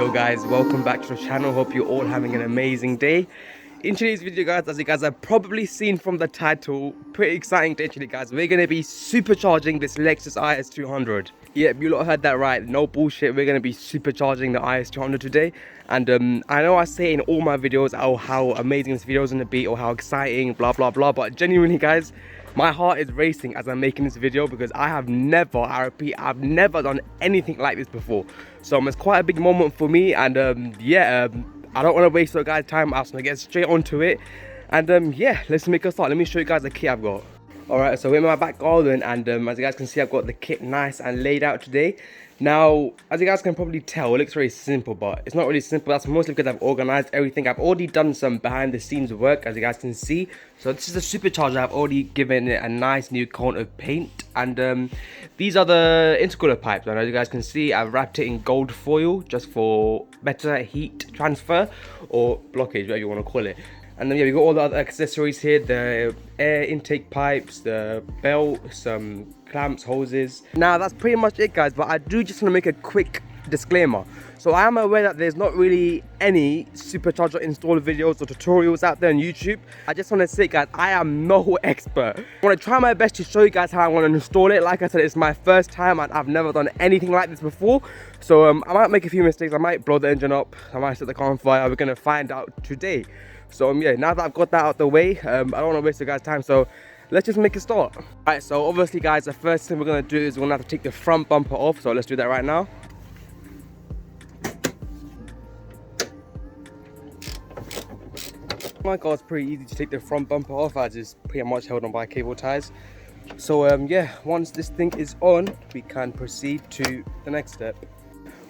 Hello guys, welcome back to the channel. Hope you're all having an amazing day. In today's video guys, as you guys have probably seen from the title, pretty exciting day actually guys. We're going to be supercharging this Lexus IS200. Yep, you lot heard that right, no bullshit. We're going to be supercharging the IS200 today. And I know I say in all my videos how amazing this video is going to be or how exciting, blah blah blah, but genuinely guys, my heart is racing as I'm making this video because I repeat, I've never done anything like this before. So it's quite a big moment for me, and I don't want to waste your guys' time. I'm just going to get straight onto it. And yeah, let's make a start. Let me show you guys the kit I've got. Alright, so we're in my back garden, and as you guys can see, I've got the kit nice and laid out today. Now, as you guys can probably tell, it looks very simple, but it's not really simple. That's mostly because I've organized everything. I've already done some behind the scenes work, as you guys can see. So this is a supercharger. I've already given it a nice new coat of paint, and these are the intercooler pipes. And as you guys can see, I've wrapped it in gold foil just for better heat transfer or blockage, whatever you want to call it. And then yeah, we got all the other accessories here, the air intake pipes, the belt, some clamps, hoses. Now that's pretty much it guys, but I do just want to make a quick disclaimer. So I am aware that there's not really any supercharger install videos or tutorials out there on YouTube. I just want to say guys, I am no expert. I want to try my best to show you guys how I want to install it. Like I said, it's my first time and I've never done anything like this before. So I might make a few mistakes, I might blow the engine up, I might set the car on fire. We're going to find out today. So yeah, now that I've got that out the way, I don't want to waste your guys' time, so let's just make a start. Alright, so obviously guys, the first thing we're going to do is we're going to have to take the front bumper off, so let's do that right now. My God, it's pretty easy to take the front bumper off as it's pretty much held on by cable ties. So yeah, once this thing is on, we can proceed to the next step.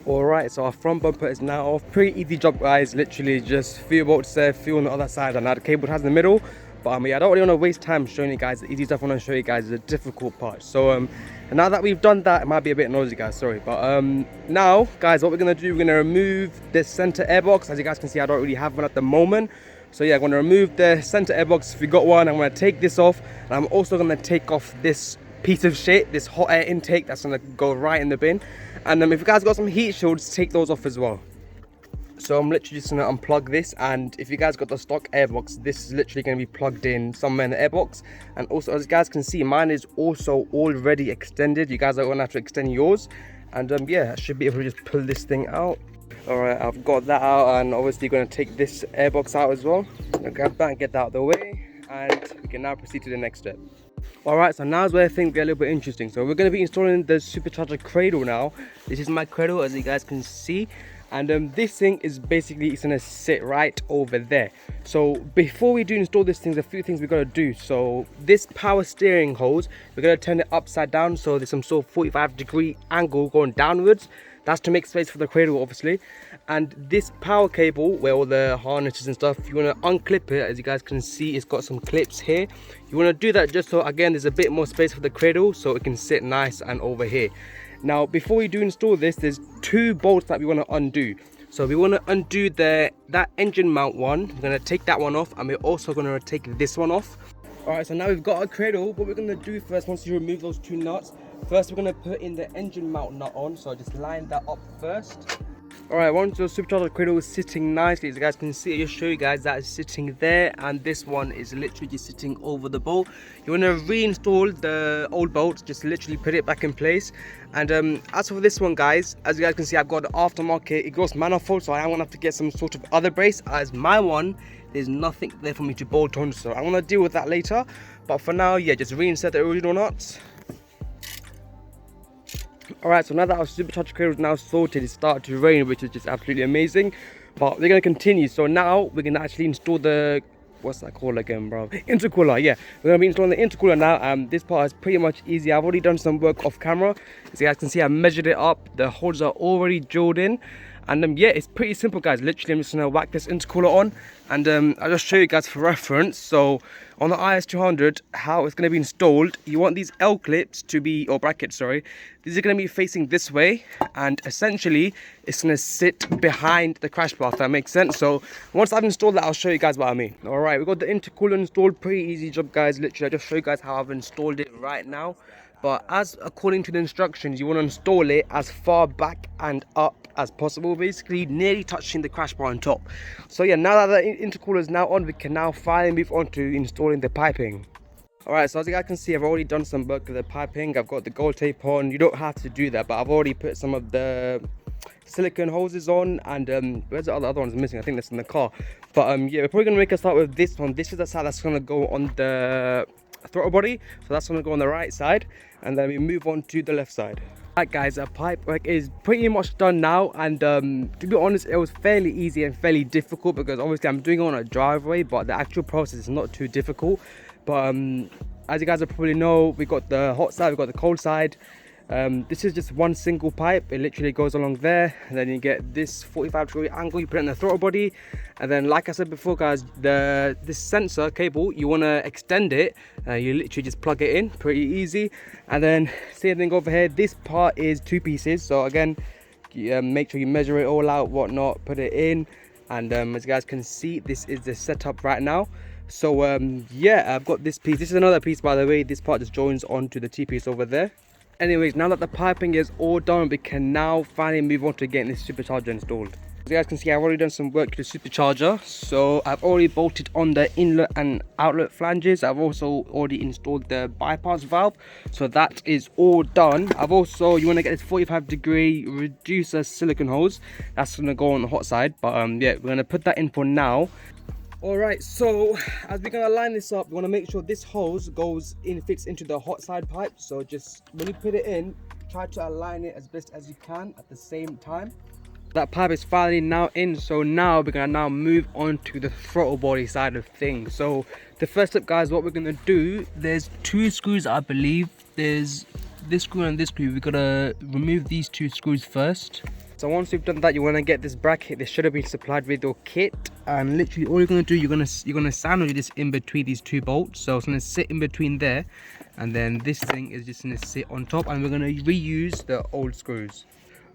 Alright, so our front bumper is now off. Pretty easy job guys, literally just few bolts there, few on the other side, and now the cable has in the middle. But yeah, I don't really want to waste time showing you guys the easy stuff. I want to show you guys the difficult part. So and now that we've done that, it might be a bit noisy guys, sorry. But now guys, what we're going to do, we're going to remove the center airbox. As you guys can see, I don't really have one at the moment. So yeah, I'm going to remove the center airbox if we got one. I'm going to take this off, and I'm also going to take off this piece of shit, this hot air intake that's going to go right in the bin. And if you guys got some heat shields, take those off as well. So I'm literally just going to unplug this, and if you guys got the stock airbox, this is literally going to be plugged in somewhere in the airbox. And also, as you guys can see, mine is also already extended. You guys are going to have to extend yours. And yeah, I should be able to just pull this thing out. Alright, I've got that out, and obviously going to take this airbox out as well. I'm going to grab that and get that out of the way, and we can now proceed to the next step. Alright, so now is where things get a little bit interesting. So we're going to be installing the supercharger cradle now. This is my cradle, as you guys can see. And this thing is basically, it's going to sit right over there. So before we do install this thing, there's a few things we've got to do. So this power steering hose, we're going to turn it upside down, so there's some sort of 45-degree angle going downwards. That's to make space for the cradle, obviously. And this power cable, where all the harnesses and stuff, you want to unclip it. As you guys can see, it's got some clips here. You want to do that just so, again, there's a bit more space for the cradle, so it can sit nice and over here. Now, before we do install this, there's two bolts that we want to undo. So we want to undo that engine mount one. We're going to take that one off, and we're also going to take this one off. Alright, so now we've got our cradle. What we're going to do first, once you remove those two nuts, first we're going to put in the engine mount nut on. So just line that up first. Alright, once your supercharger cradle is sitting nicely, as you guys can see, I'll just show you guys that it's sitting there, and this one is literally just sitting over the bolt. You want to reinstall the old bolts, just literally put it back in place. And as for this one guys, as you guys can see, I've got an aftermarket exhaust manifold, so I am going to have to get some sort of other brace, as my one, there's nothing there for me to bolt on, so I'm going to deal with that later. But for now, yeah, just reinsert the original nuts. Alright, so now that our supercharger cradle is now sorted, it started to rain, which is just absolutely amazing. But we're going to continue. So now we're going to actually install the, what's that called again, bro? Intercooler, yeah. We're going to be installing the intercooler now. This part is pretty much easy. I've already done some work off camera. As you guys can see, I measured it up. The holes are already drilled in. And yeah, it's pretty simple guys. Literally, I'm just going to whack this intercooler on, and I'll just show you guys for reference. So on the IS200, how it's going to be installed, you want these L clips to be, or brackets, sorry, these are going to be facing this way, and essentially it's going to sit behind the crash bar, if that makes sense. So once I've installed that, I'll show you guys what I mean. Alright, we've got the intercooler installed. Pretty easy job guys. Literally, I'll just show you guys how I've installed it right now. But as according to the instructions, you want to install it as far back and up as possible, basically nearly touching the crash bar on top. So yeah, now that the intercooler is now on, we can now finally move on to installing the piping. Alright, so as you guys can see, I've already done some work with the piping. I've got the gold tape on. You don't have to do that, but I've already put some of the silicone hoses on, and where's the other one's missing? I think that's in the car. But yeah, we're probably gonna make a start with this one. This is the side that's gonna go on the throttle body, so that's gonna go on the right side, and then we move on to the left side. Right guys, our pipe work is pretty much done now, and to be honest, it was fairly easy and fairly difficult because obviously I'm doing it on a driveway, but the actual process is not too difficult. But as you guys will probably know, we got the hot side, we got the cold side. This is just one single pipe. It literally goes along there, and then you get this 45-degree angle. You put it in the throttle body, and then like I said before guys, this sensor cable, you want to extend it. You literally just plug it in, pretty easy. And then same thing over here. This part is 2 pieces, so again, make sure you measure it all out, whatnot, put it in. And as you guys can see, this is the setup right now. So yeah, I've got this piece. This is another piece, by the way. This part just joins onto the T-piece over there. Anyways, now that the piping is all done, we can now finally move on to getting this supercharger installed. As you guys can see, I've already done some work to the supercharger. So I've already bolted on the inlet and outlet flanges. I've also already installed the bypass valve. So that is all done. I've also, you want to get this 45-degree reducer silicone hose. That's going to go on the hot side. But yeah, we're going to put that in for now. Alright, so as we're going to line this up, we want to make sure this hose fits into the hot side pipe. So just when you put it in, try to align it as best as you can at the same time. That pipe is finally now in, so now we're going to now move on to the throttle body side of things. So the first step guys, what we're going to do, there's 2 screws I believe. There's this screw and this screw. We're going to remove these 2 screws first. So once you've done that, you want to get this bracket. This should have been supplied with your kit, and literally all you're going to do, you're going to sandwich this in between these 2 bolts. So it's going to sit in between there, and then this thing is just going to sit on top, and we're going to reuse the old screws.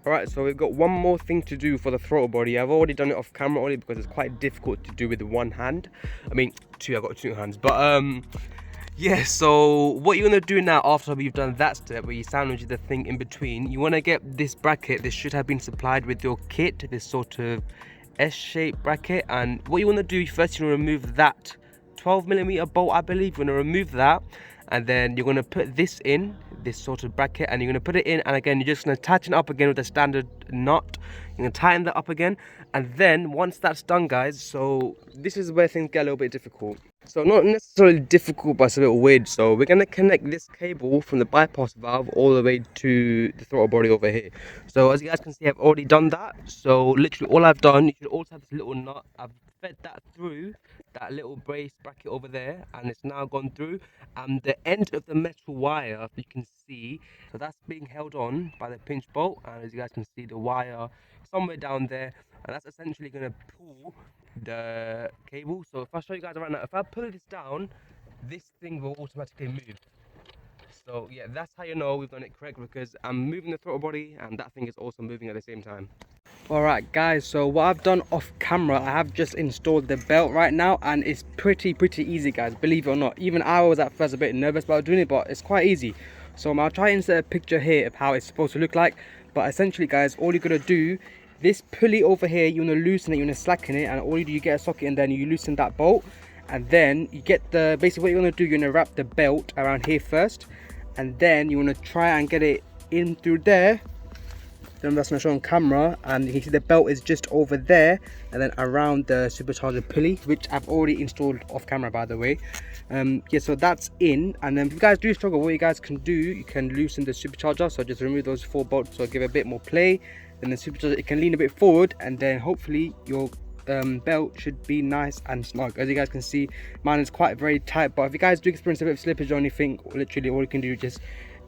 Alright, so we've got one more thing to do for the throttle body. I've already done it off camera only because it's quite difficult to do with one hand. I mean 2, I've got 2 hands, but yeah, so what you're going to do now after we've done that step where you sandwich the thing in between, you want to get this bracket. This should have been supplied with your kit, this sort of S-shaped bracket. And what you want to do first, you want to remove that 12mm bolt, I believe. You're going to remove that, and then you're going to put this in, this sort of bracket, and you're going to put it in, and again you're just going to tighten it up again with a standard knot. You're going to tighten that up again, and then once that's done guys, so this is where things get a little bit difficult. So not necessarily difficult, but it's a little weird. So we're going to connect this cable from the bypass valve all the way to the throttle body over here. So as you guys can see, I've already done that. So literally all I've done, you should also have this little nut. I've fed that through that little brace bracket over there, and it's now gone through. And the end of the metal wire, you can see, so that's being held on by the pinch bolt, and as you guys can see, the wire somewhere down there, and that's essentially going to pull the cable. So if I show you guys right now, if I pull this down, this thing will automatically move. So yeah, that's how you know we've done it correct, because I'm moving the throttle body and that thing is also moving at the same time. Alright guys, so what I've done off camera, I have just installed the belt right now, and it's pretty easy guys, believe it or not. Even I was at first a bit nervous about doing it, but it's quite easy. So I'll try and insert a picture here of how it's supposed to look like. But essentially guys, all you're going to do, this pulley over here, you want to loosen it, you want to slacken it, and all you do, you get a socket and then you loosen that bolt, and then you get the, basically what you're going to do, you're going to wrap the belt around here first, and then you want to try and get it in through there. Then that's going to show on camera, and you can see the belt is just over there, and then around the supercharger pulley, which I've already installed off camera by the way. Yeah, so that's in. And then if you guys do struggle, what you guys can do, you can loosen the supercharger. So just remove those 4 bolts, so give it a bit more play. Then the supercharger, it can lean a bit forward, and then hopefully your belt should be nice and snug. As you guys can see, mine is quite very tight, but if you guys do experience a bit of slippage or anything, literally all you can do is just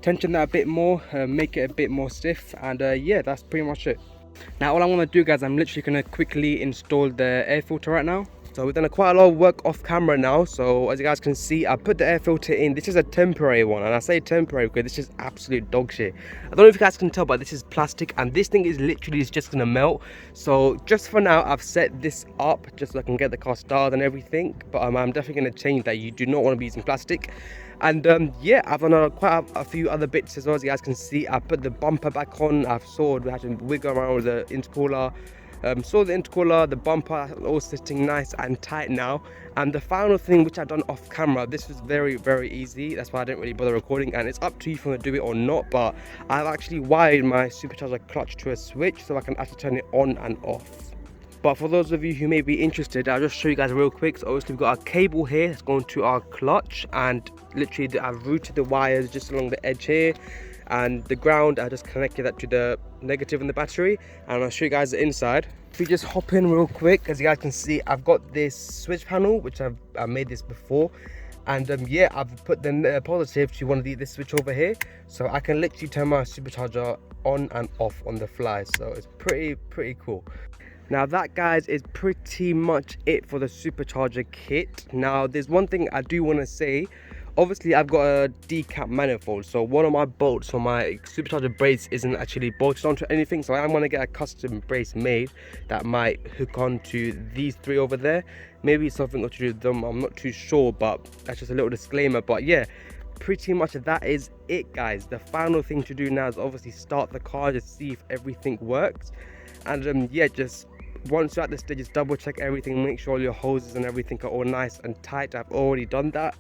tension that a bit more, make it a bit more stiff, and yeah, that's pretty much it. Now all I want to do guys, I'm literally going to quickly install the air filter right now. So we've done quite a lot of work off camera now. So as you guys can see, I put the air filter in. This is a temporary one, and I say temporary because this is absolute dog shit. I don't know if you guys can tell, but this is plastic, and this thing is literally just gonna melt. So just for now, I've set this up just so I can get the car started and everything, but I'm definitely gonna change that. You do not want to be using plastic. And yeah, I've done quite a few other bits as well. As you guys can see, I put the bumper back on. I've sawed, we had to wiggle around with the intercooler. Saw the intercooler, the bumper all sitting nice and tight now. And the final thing, which I've done off camera, this was very, very easy. That's why I didn't really bother recording, and it's up to you if you want to do it or not. But I've actually wired my supercharger clutch to a switch so I can actually turn it on and off. But for those of you who may be interested, I'll just show you guys real quick. So obviously we've got a cable here that's going to our clutch, and literally I've routed the wires just along the edge here, and the ground I just connected that to the negative in the battery, and I'll show you guys the inside. If we just hop in real quick, as you guys can see, I've got this switch panel, which I made this before, and yeah, I've put the positive to one of this switch over here, so I can literally turn my supercharger on and off on the fly. So it's pretty cool. Now that, guys, is pretty much it for the supercharger kit. Now there's one thing I do want to say. Obviously I've got a decap manifold, so one of my bolts for my supercharger brace isn't actually bolted onto anything, so I'm going to get a custom brace made that might hook onto these three over there. Maybe it's something got to do with them, I'm not too sure, but that's just a little disclaimer. But yeah, pretty much that is it, guys. The final thing to do now is obviously start the car, just see if everything works. And yeah, just once you're at this stage, just double check everything, make sure all your hoses and everything are all nice and tight. I've already done that.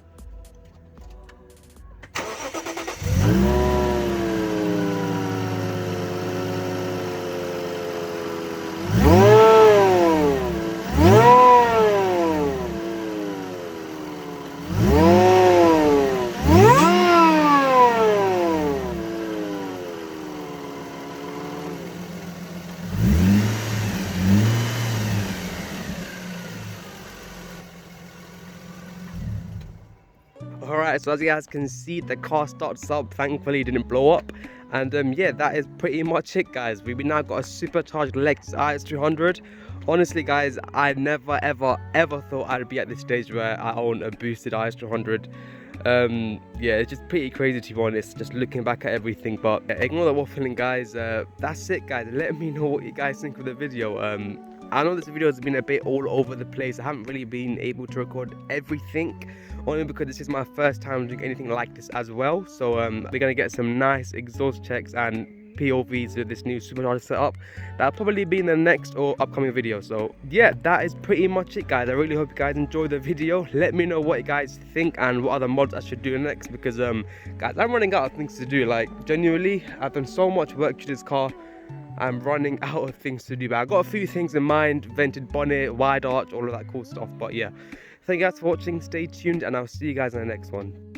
Alright, so as you guys can see, the car starts up. Thankfully it didn't blow up. And yeah, that is pretty much it, guys. We now got a supercharged Lexus IS200. Honestly, guys, I never ever thought I'd be at this stage where I own a boosted IS200. Yeah, it's just pretty crazy, to be honest, just looking back at everything. But ignore the waffling, guys. That's it, guys. Let me know what you guys think of the video. I know this video has been a bit all over the place. I haven't really been able to record everything, only because this is my first time doing anything like this as well. So we're gonna get some nice exhaust checks and POVs with this new supercharger setup. That'll probably be in the next or upcoming video. So yeah, that is pretty much it, guys. I really hope you guys enjoyed the video. Let me know what you guys think and what other mods I should do next, because guys, I'm running out of things to do. Like, genuinely, I've done so much work to this car, I'm running out of things to do. But I've got a few things in mind: vented bonnet, wide arch, all of that cool stuff. But yeah, thank you guys for watching, stay tuned, and I'll see you guys in the next one.